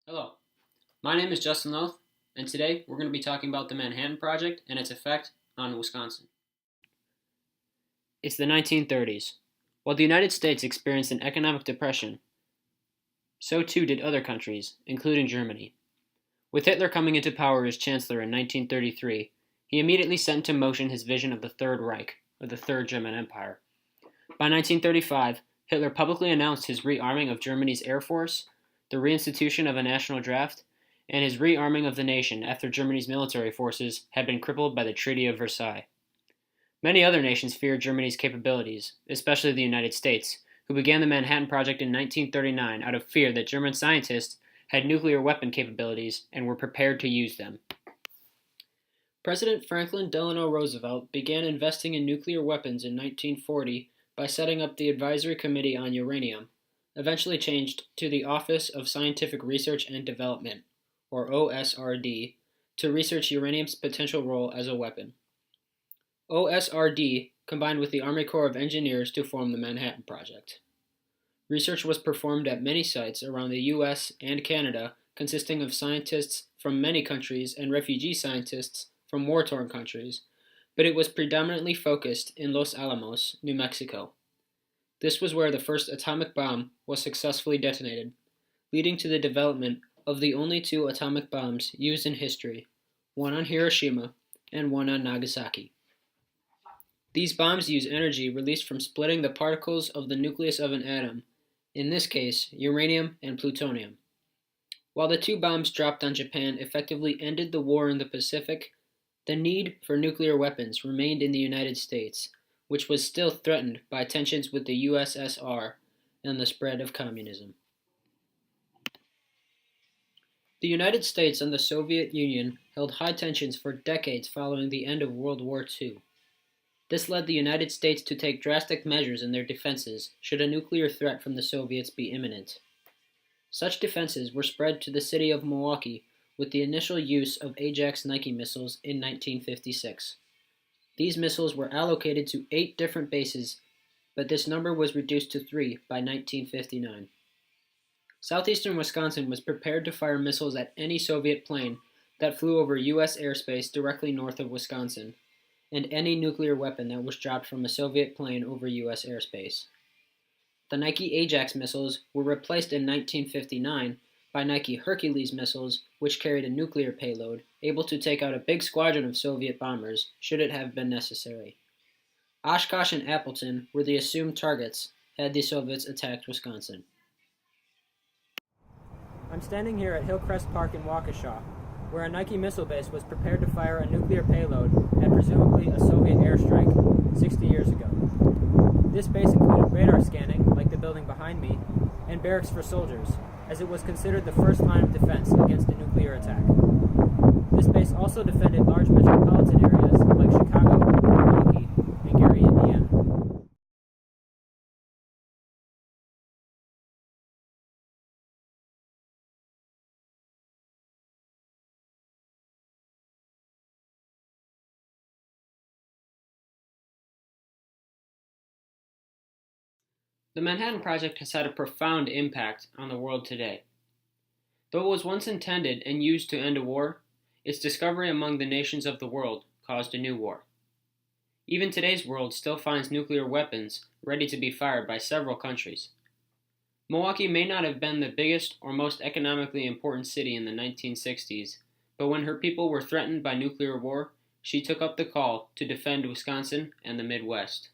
Hello, my name is Justin Loth, and today we're going to be talking about the Manhattan Project and its effect on Wisconsin. It's the 1930s. While the United States experienced an economic depression, so too did other countries, including Germany. With Hitler coming into power as Chancellor in 1933, he immediately set into motion his vision of the Third Reich, or the Third German Empire. By 1935, Hitler publicly announced his rearming of Germany's Air Force, the reinstitution of a national draft, and his rearming of the nation after Germany's military forces had been crippled by the Treaty of Versailles. Many other nations feared Germany's capabilities, especially the United States, who began the Manhattan Project in 1939 out of fear that German scientists had nuclear weapon capabilities and were prepared to use them. President Franklin Delano Roosevelt began investing in nuclear weapons in 1940 by setting up the Advisory Committee on Uranium, eventually changed to the Office of Scientific Research and Development, or OSRD, to research uranium's potential role as a weapon. OSRD combined with the Army Corps of Engineers to form the Manhattan Project. Research was performed at many sites around the U.S. and Canada, consisting of scientists from many countries and refugee scientists from war-torn countries, but it was predominantly focused in Los Alamos, New Mexico. This was where the first atomic bomb was successfully detonated, leading to the development of the only two atomic bombs used in history, one on Hiroshima and one on Nagasaki. These bombs use energy released from splitting the particles of the nucleus of an atom, in this case, uranium and plutonium. While the two bombs dropped on Japan effectively ended the war in the Pacific, the need for nuclear weapons remained in the United States, which was still threatened by tensions with the USSR and the spread of communism. The United States and the Soviet Union held high tensions for decades following the end of World War II. This led the United States to take drastic measures in their defenses should a nuclear threat from the Soviets be imminent. Such defenses were spread to the city of Milwaukee with the initial use of Ajax Nike missiles in 1956. These missiles were allocated to 8 different bases, but this number was reduced to 3 by 1959. Southeastern Wisconsin was prepared to fire missiles at any Soviet plane that flew over U.S. airspace directly north of Wisconsin, and any nuclear weapon that was dropped from a Soviet plane over U.S. airspace. The Nike Ajax missiles were replaced in 1959 by Nike Hercules missiles, which carried a nuclear payload, able to take out a big squadron of Soviet bombers, should it have been necessary. Oshkosh and Appleton were the assumed targets had the Soviets attacked Wisconsin. I'm standing here at Hillcrest Park in Waukesha, where a Nike missile base was prepared to fire a nuclear payload at presumably a Soviet airstrike 60 years ago. This base included radar scanning, like the building behind me, and barracks for soldiers, as it was considered the first line of defense against a nuclear attack. This base also defended large metropolitan areas like Chicago, Milwaukee, and Gary, Indiana. The Manhattan Project has had a profound impact on the world today. Though it was once intended and used to end a war, its discovery among the nations of the world caused a new war. Even today's world still finds nuclear weapons ready to be fired by several countries. Milwaukee may not have been the biggest or most economically important city in the 1960s, but when her people were threatened by nuclear war, she took up the call to defend Wisconsin and the Midwest.